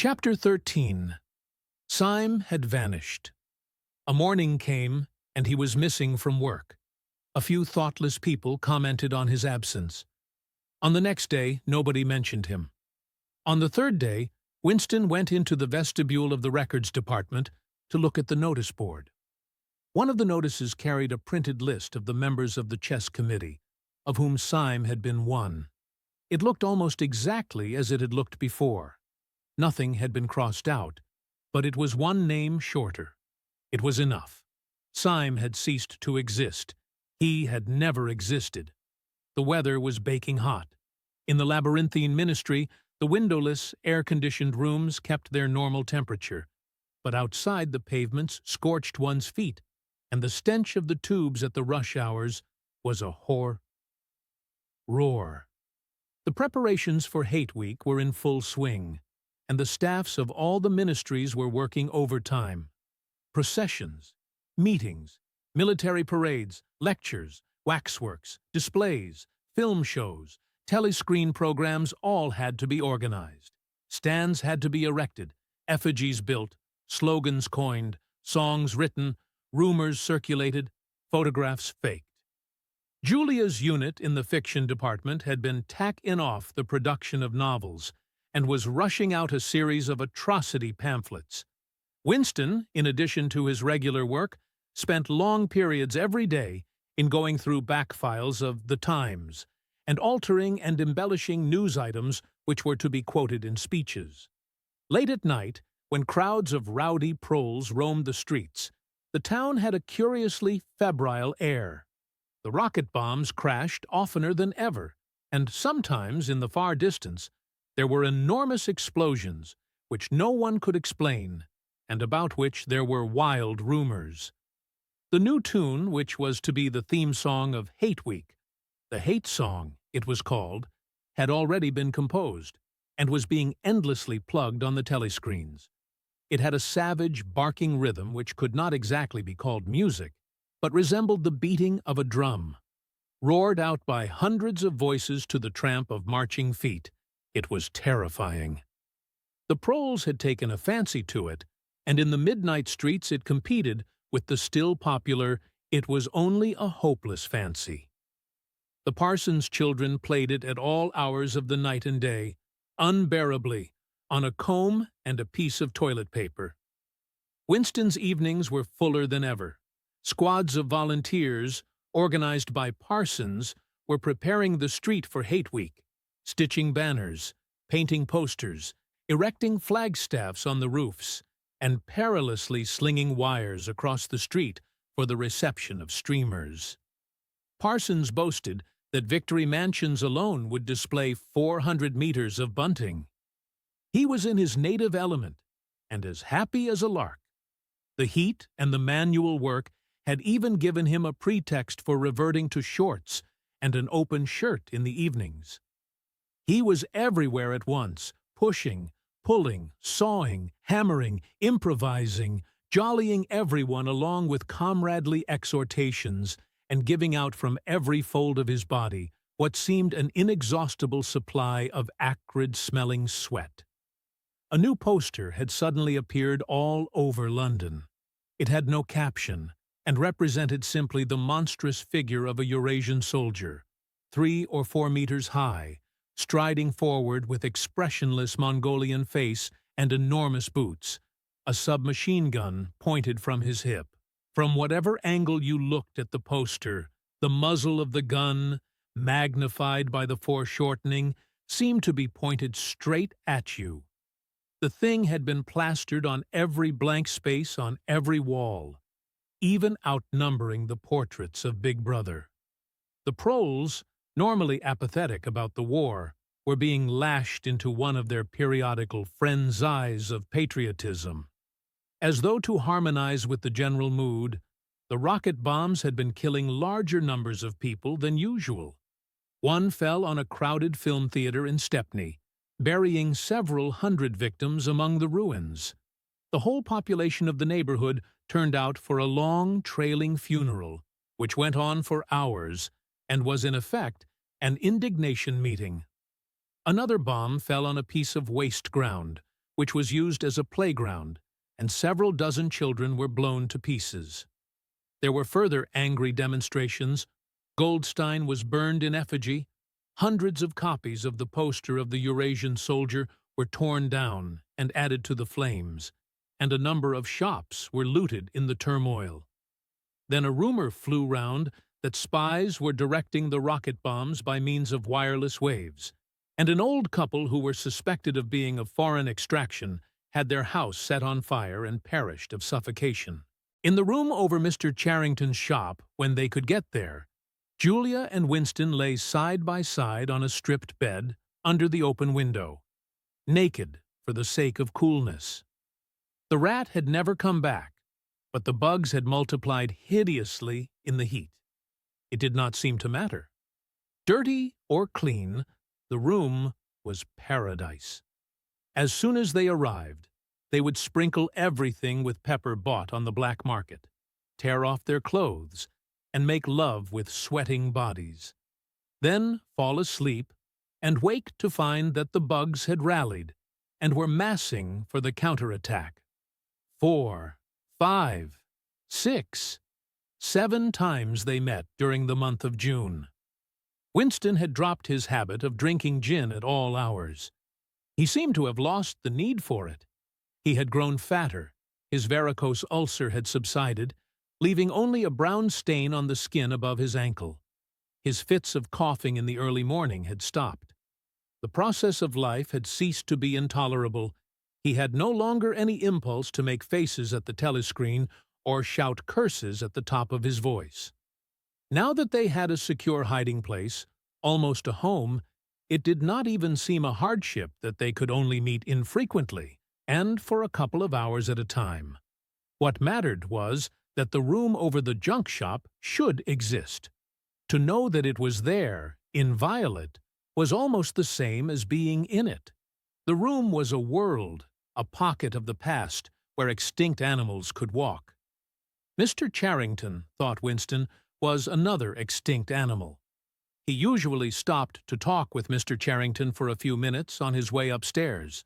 Chapter 13. Syme had vanished. A morning came, and he was missing from work. A few thoughtless people commented on his absence. On the next day, nobody mentioned him. On the third day, Winston went into the vestibule of the records department to look at the notice board. One of the notices carried a printed list of the members of the chess committee, of whom Syme had been one. It looked almost exactly as it had looked before. Nothing had been crossed out, but it was one name shorter. It was enough. Syme had ceased to exist. He had never existed. The weather was baking hot. In the labyrinthine ministry, the windowless, air-conditioned rooms kept their normal temperature, but outside the pavements scorched one's feet, and the stench of the tubes at the rush hours was a roar. The preparations for Hate Week were in full swing, and the staffs of all the ministries were working overtime. Processions, meetings, military parades, lectures, waxworks, displays, film shows, telescreen programs all had to be organized. Stands had to be erected, effigies built, slogans coined, songs written, rumors circulated, photographs faked. Julia's unit in the fiction department had been tack-in off the production of novels and was rushing out a series of atrocity pamphlets. Winston, in addition to his regular work, spent long periods every day in going through back files of The Times and altering and embellishing news items which were to be quoted in speeches. Late at night, when crowds of rowdy proles roamed the streets, the town had a curiously febrile air. The rocket bombs crashed oftener than ever, and sometimes, in the far distance, there were enormous explosions which no one could explain, and about which there were wild rumors. The new tune, which was to be the theme song of Hate Week, the Hate Song, it was called, had already been composed, and was being endlessly plugged on the telescreens. It had a savage, barking rhythm which could not exactly be called music, but resembled the beating of a drum. Roared out by hundreds of voices to the tramp of marching feet, it was terrifying. The proles had taken a fancy to it, and in the midnight streets it competed with the still popular It Was Only a Hopeless Fancy. The parson's children played it at all hours of the night and day, unbearably, on a comb and a piece of toilet paper. Winston's evenings were fuller than ever. Squads of volunteers, organized by parsons, were preparing the street for Hate Week, stitching banners, painting posters, erecting flagstaffs on the roofs, and perilously slinging wires across the street for the reception of streamers. Parsons boasted that Victory Mansions alone would display 400 meters of bunting. He was in his native element, and as happy as a lark. The heat and the manual work had even given him a pretext for reverting to shorts and an open shirt in the evenings. He was everywhere at once, pushing, pulling, sawing, hammering, improvising, jollying everyone along with comradely exhortations, and giving out from every fold of his body what seemed an inexhaustible supply of acrid-smelling sweat. A new poster had suddenly appeared all over London. It had no caption, and represented simply the monstrous figure of a Eurasian soldier, 3 or 4 meters high, striding forward with expressionless Mongolian face and enormous boots, a submachine gun pointed from his hip. From whatever angle you looked at the poster, the muzzle of the gun, magnified by the foreshortening, seemed to be pointed straight at you. The thing had been plastered on every blank space on every wall, even outnumbering the portraits of Big Brother. The proles, normally apathetic about the war, were being lashed into one of their periodical frenzies of patriotism. As though to harmonize with the general mood, the rocket bombs had been killing larger numbers of people than usual. One fell on a crowded film theater in Stepney, burying several hundred victims among the ruins. The whole population of the neighborhood turned out for a long, trailing funeral, which went on for hours and was in effect an indignation meeting. Another bomb fell on a piece of waste ground, which was used as a playground, and several dozen children were blown to pieces. There were further angry demonstrations. Goldstein was burned in effigy. Hundreds of copies of the poster of the Eurasian soldier were torn down and added to the flames, and a number of shops were looted in the turmoil. Then a rumor flew round that spies were directing the rocket bombs by means of wireless waves, and an old couple who were suspected of being of foreign extraction had their house set on fire and perished of suffocation. In the room over Mr. Charrington's shop, when they could get there, Julia and Winston lay side by side on a stripped bed under the open window, naked for the sake of coolness. The rat had never come back, but the bugs had multiplied hideously in the heat. It did not seem to matter. Dirty or clean, the room was paradise. As soon as they arrived, they would sprinkle everything with pepper bought on the black market, tear off their clothes, and make love with sweating bodies. Then fall asleep and wake to find that the bugs had rallied and were massing for the counterattack. 4, 5, 6, 7 times they met during the month of June. Winston had dropped his habit of drinking gin at all hours. He seemed to have lost the need for it. He had grown fatter, his varicose ulcer had subsided, leaving only a brown stain on the skin above his ankle. His fits of coughing in the early morning had stopped. The process of life had ceased to be intolerable. He had no longer any impulse to make faces at the telescreen or shout curses at the top of his voice. Now that they had a secure hiding place, almost a home, it did not even seem a hardship that they could only meet infrequently and for a couple of hours at a time. What mattered was that the room over the junk shop should exist. To know that it was there, inviolate, was almost the same as being in it. The room was a world, a pocket of the past where extinct animals could walk. Mr. Charrington, thought Winston, was another extinct animal. He usually stopped to talk with Mr. Charrington for a few minutes on his way upstairs.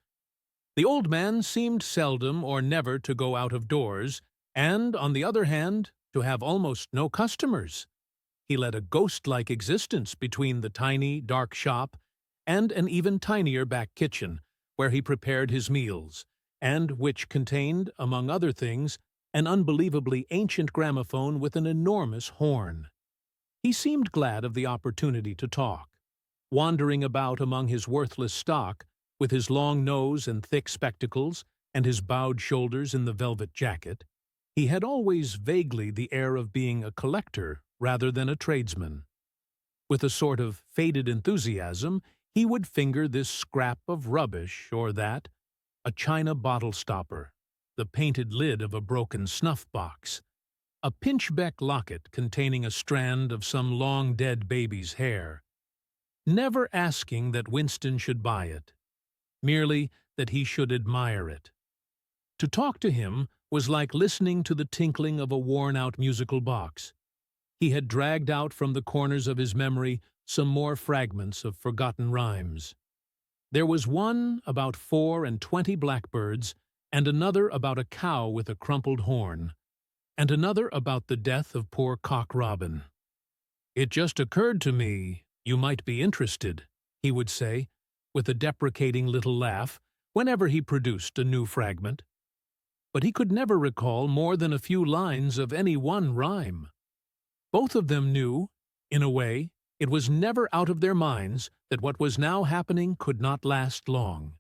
The old man seemed seldom or never to go out of doors, and, on the other hand, to have almost no customers. He led a ghost-like existence between the tiny, dark shop and an even tinier back kitchen, where he prepared his meals, and which contained, among other things, an unbelievably ancient gramophone with an enormous horn. He seemed glad of the opportunity to talk. Wandering about among his worthless stock, with his long nose and thick spectacles, and his bowed shoulders in the velvet jacket, he had always vaguely the air of being a collector rather than a tradesman. With a sort of faded enthusiasm, he would finger this scrap of rubbish or that, a china bottle stopper, the painted lid of a broken snuff-box, a pinchbeck locket containing a strand of some long-dead baby's hair, never asking that Winston should buy it, merely that he should admire it. To talk to him was like listening to the tinkling of a worn-out musical box. He had dragged out from the corners of his memory some more fragments of forgotten rhymes. There was one about 24 blackbirds, and another about a cow with a crumpled horn, and another about the death of poor Cock Robin. "It just occurred to me you might be interested," he would say, with a deprecating little laugh, whenever he produced a new fragment. But he could never recall more than a few lines of any one rhyme. Both of them knew, in a way, it was never out of their minds that what was now happening could not last long.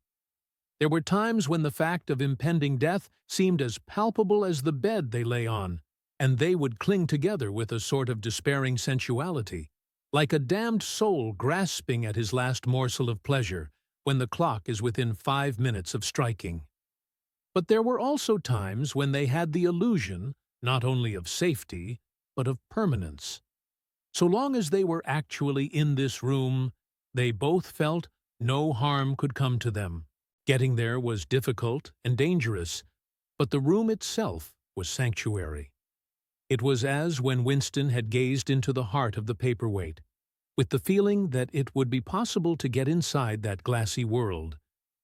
There were times when the fact of impending death seemed as palpable as the bed they lay on, and they would cling together with a sort of despairing sensuality, like a damned soul grasping at his last morsel of pleasure when the clock is within 5 minutes of striking. But there were also times when they had the illusion, not only of safety, but of permanence. So long as they were actually in this room, they both felt no harm could come to them. Getting there was difficult and dangerous, but the room itself was sanctuary. It was as when Winston had gazed into the heart of the paperweight, with the feeling that it would be possible to get inside that glassy world,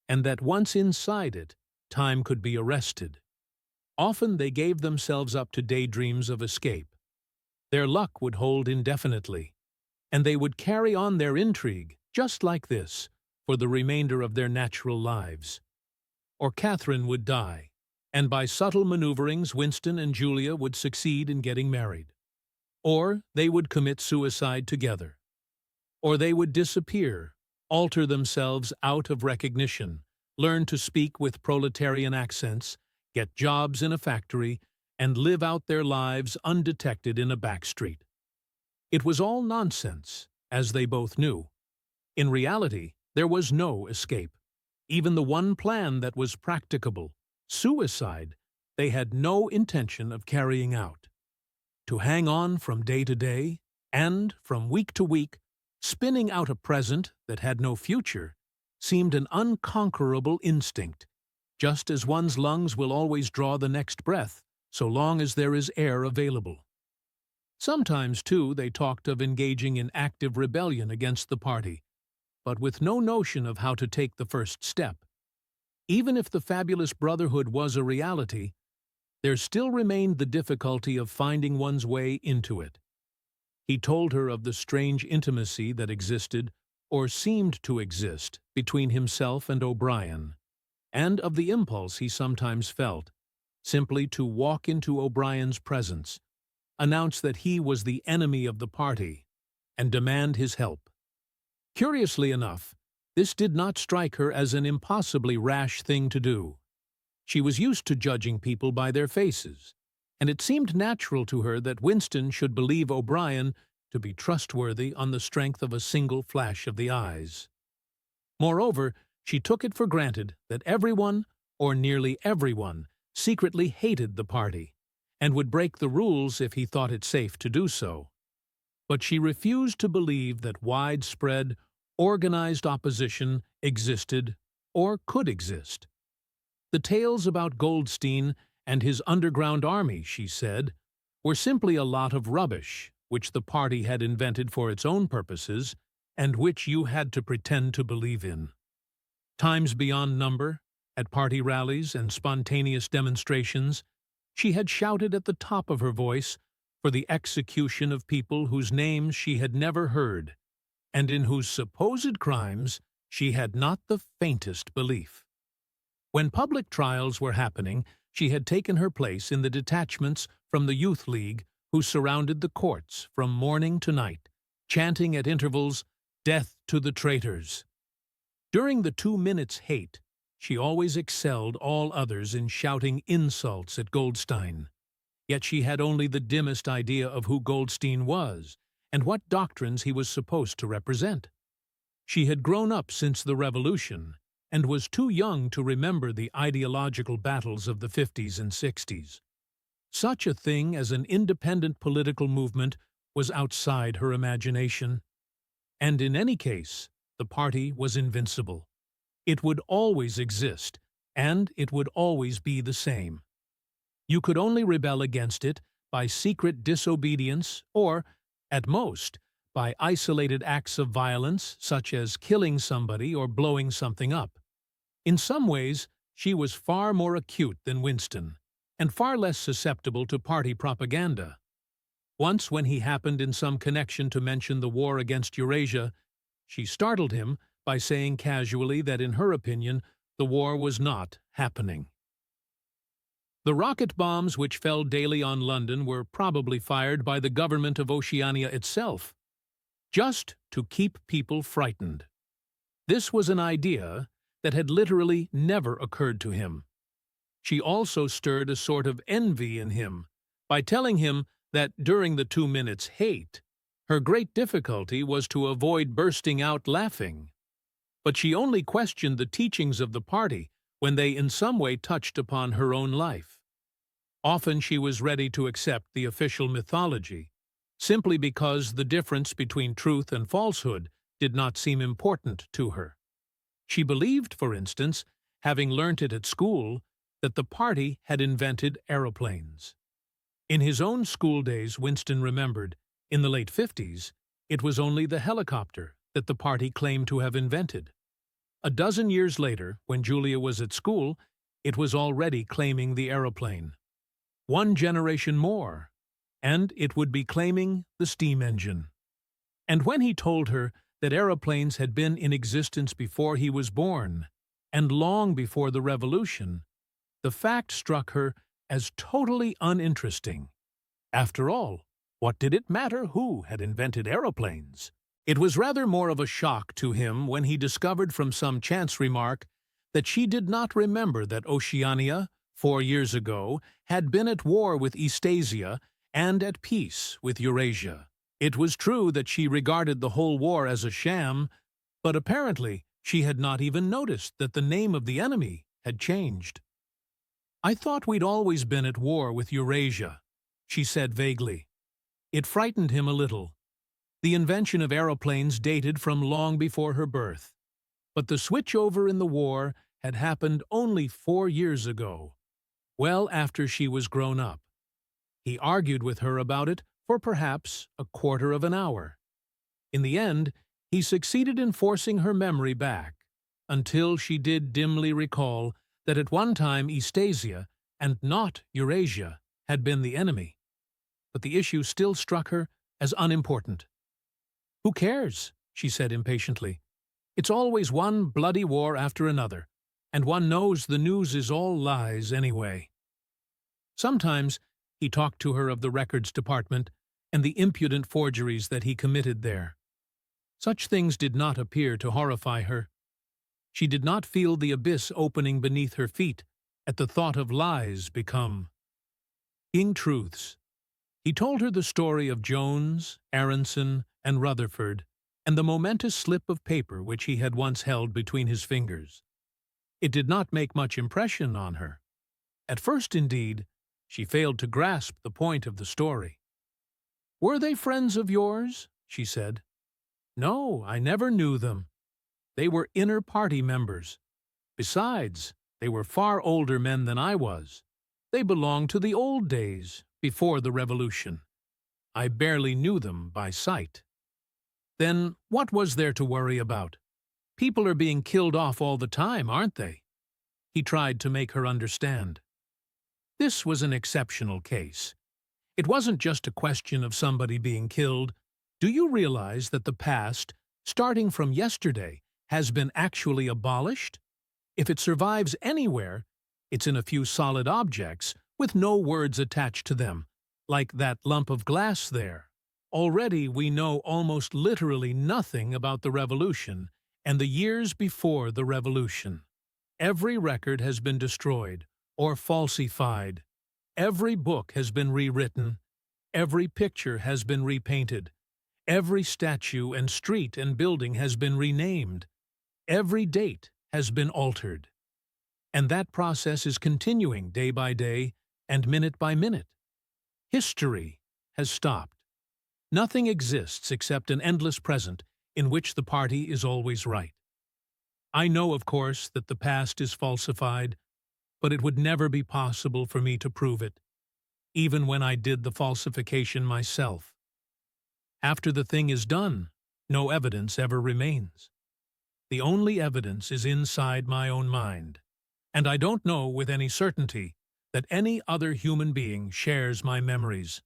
and that once inside it, time could be arrested. Often they gave themselves up to daydreams of escape. Their luck would hold indefinitely, and they would carry on their intrigue, just like this, for the remainder of their natural lives. Or Catherine would die, and by subtle maneuverings Winston and Julia would succeed in getting married. Or they would commit suicide together. Or they would disappear, alter themselves out of recognition, learn to speak with proletarian accents, get jobs in a factory, and live out their lives undetected in a back street. It was all nonsense, as they both knew. In reality, there was no escape. Even the one plan that was practicable, suicide, they had no intention of carrying out. To hang on from day to day, and from week to week, spinning out a present that had no future, seemed an unconquerable instinct, just as one's lungs will always draw the next breath, so long as there is air available. Sometimes, too, they talked of engaging in active rebellion against the party, but with no notion of how to take the first step. Even if the fabulous brotherhood was a reality, there still remained the difficulty of finding one's way into it. He told her of the strange intimacy that existed, or seemed to exist, between himself and O'Brien, and of the impulse he sometimes felt, simply to walk into O'Brien's presence, announce that he was the enemy of the party, and demand his help. Curiously enough, this did not strike her as an impossibly rash thing to do. She was used to judging people by their faces, and it seemed natural to her that Winston should believe O'Brien to be trustworthy on the strength of a single flash of the eyes. Moreover, she took it for granted that everyone, or nearly everyone, secretly hated the party, and would break the rules if he thought it safe to do so. But she refused to believe that widespread, organized opposition existed or could exist. The tales about Goldstein and his underground army, she said, were simply a lot of rubbish which the party had invented for its own purposes and which you had to pretend to believe in. Times beyond number, at party rallies and spontaneous demonstrations, she had shouted at the top of her voice for the execution of people whose names she had never heard, and in whose supposed crimes she had not the faintest belief. When public trials were happening, she had taken her place in the detachments from the Youth League who surrounded the courts from morning to night, chanting at intervals, "Death to the traitors." During the 2 minutes' hate, she always excelled all others in shouting insults at Goldstein. Yet she had only the dimmest idea of who Goldstein was and what doctrines he was supposed to represent. She had grown up since the Revolution and was too young to remember the ideological battles of the 50s and 60s. Such a thing as an independent political movement was outside her imagination. And in any case, the party was invincible. It would always exist, and it would always be the same. You could only rebel against it by secret disobedience or, at most, by isolated acts of violence such as killing somebody or blowing something up. In some ways, she was far more acute than Winston, and far less susceptible to party propaganda. Once, when he happened in some connection to mention the war against Eurasia, she startled him by saying casually that in her opinion the war was not happening. The rocket bombs which fell daily on London were probably fired by the government of Oceania itself, just to keep people frightened. This was an idea that had literally never occurred to him. She also stirred a sort of envy in him by telling him that during the 2 minutes' hate, her great difficulty was to avoid bursting out laughing. But she only questioned the teachings of the party when they in some way touched upon her own life. Often she was ready to accept the official mythology, simply because the difference between truth and falsehood did not seem important to her. She believed, for instance, having learnt it at school, that the party had invented aeroplanes. In his own school days, Winston remembered, in the late 50s, it was only the helicopter that the party claimed to have invented. A dozen years later, when Julia was at school, It was already claiming the aeroplane. One generation more, and it would be claiming the steam engine. And when he told her that aeroplanes had been in existence before he was born, and long before the Revolution, the fact struck her as totally uninteresting. After all, what did it matter who had invented aeroplanes? It was rather more of a shock to him when he discovered from some chance remark that she did not remember that Oceania, 4 years ago, had been at war with Eastasia and at peace with Eurasia. It was true that she regarded the whole war as a sham, but apparently she had not even noticed that the name of the enemy had changed. "I thought we'd always been at war with Eurasia," she said vaguely. It frightened him a little. The invention of aeroplanes dated from long before her birth, but the switchover in the war had happened only 4 years ago, well after she was grown up. He argued with her about it for perhaps a quarter of an hour. In the end, he succeeded in forcing her memory back, until she did dimly recall that at one time Eastasia, and not Eurasia, had been the enemy. But the issue still struck her as unimportant. "Who cares?" she said impatiently. "It's always one bloody war after another, and one knows the news is all lies anyway." Sometimes he talked to her of the records department and the impudent forgeries that he committed there. Such things did not appear to horrify her. She did not feel the abyss opening beneath her feet at the thought of lies become truths. He told her the story of Jones, Aronson, and Rutherford, and the momentous slip of paper which he had once held between his fingers. It did not make much impression on her. At first, indeed, she failed to grasp the point of the story. "Were they friends of yours?" she said. "No, I never knew them. They were inner party members. Besides, they were far older men than I was. They belonged to the old days, before the Revolution. I barely knew them by sight." "Then what was there to worry about? People are being killed off all the time, aren't they?" He tried to make her understand. This was an exceptional case. It wasn't just a question of somebody being killed. Do you realize that the past, starting from yesterday, has been actually abolished? If it survives anywhere, it's in a few solid objects with no words attached to them, like that lump of glass there. Already we know almost literally nothing about the Revolution and the years before the Revolution. Every record has been destroyed or falsified. Every book has been rewritten. Every picture has been repainted. Every statue and street and building has been renamed. Every date has been altered. And that process is continuing day by day and minute by minute. History has stopped. Nothing exists except an endless present in which the party is always right. I know, of course, that the past is falsified, but it would never be possible for me to prove it, even when I did the falsification myself. After the thing is done, no evidence ever remains. The only evidence is inside my own mind, and I don't know with any certainty that any other human being shares my memories.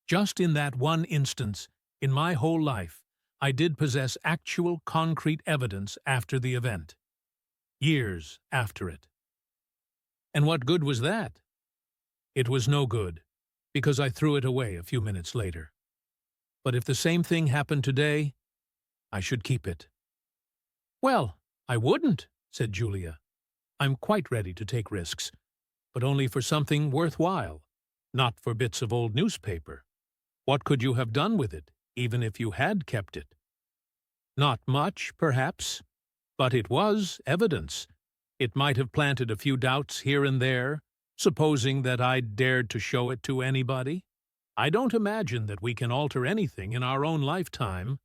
Just in that one instance, in my whole life, I did possess actual concrete evidence after the event. Years after it. And what good was that? It was no good, because I threw it away a few minutes later. But if the same thing happened today, I should keep it. "Well, I wouldn't," said Julia. "I'm quite ready to take risks, but only for something worthwhile, not for bits of old newspaper. What could you have done with it, even if you had kept it?" "Not much, perhaps, but it was evidence. It might have planted a few doubts here and there, supposing that I'd dared to show it to anybody. I don't imagine that we can alter anything in our own lifetime,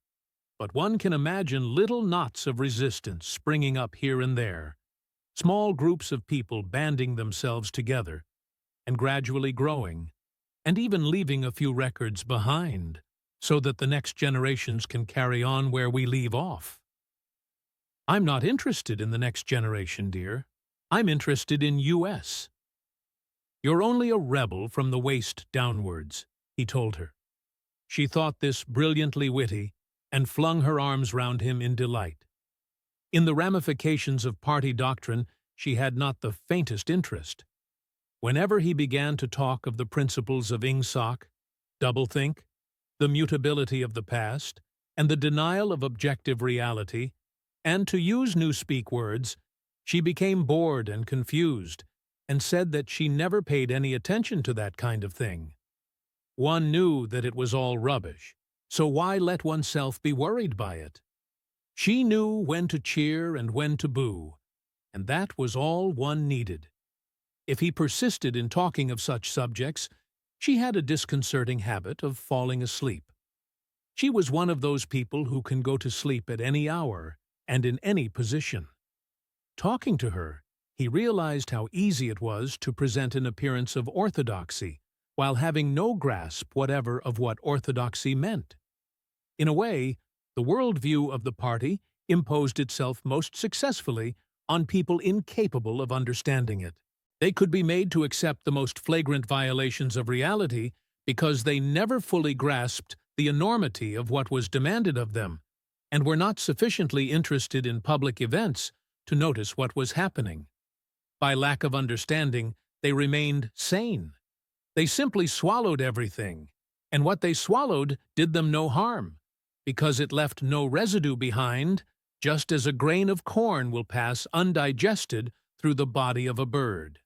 but one can imagine little knots of resistance springing up here and there, small groups of people banding themselves together, and gradually growing, and even leaving a few records behind, so that the next generations can carry on where we leave off." "I'm not interested in the next generation, dear. I'm interested in U.S. You're only a rebel from the waist downwards, he told her. She thought this brilliantly witty and flung her arms round him in delight. In the ramifications of party doctrine, she had not the faintest interest. Whenever he began to talk of the principles of Ingsoc, doublethink, the mutability of the past, and the denial of objective reality, and to use newspeak words, she became bored and confused, and said that she never paid any attention to that kind of thing. One knew that it was all rubbish, so why let oneself be worried by it? She knew when to cheer and when to boo, and that was all one needed. If he persisted in talking of such subjects, she had a disconcerting habit of falling asleep. She was one of those people who can go to sleep at any hour and in any position. Talking to her, he realized how easy it was to present an appearance of orthodoxy, while having no grasp whatever of what orthodoxy meant. In a way, the worldview of the party imposed itself most successfully on people incapable of understanding it. They could be made to accept the most flagrant violations of reality because they never fully grasped the enormity of what was demanded of them, and were not sufficiently interested in public events to notice what was happening. By lack of understanding, they remained sane. They simply swallowed everything, and what they swallowed did them no harm, because it left no residue behind, just as a grain of corn will pass undigested through the body of a bird.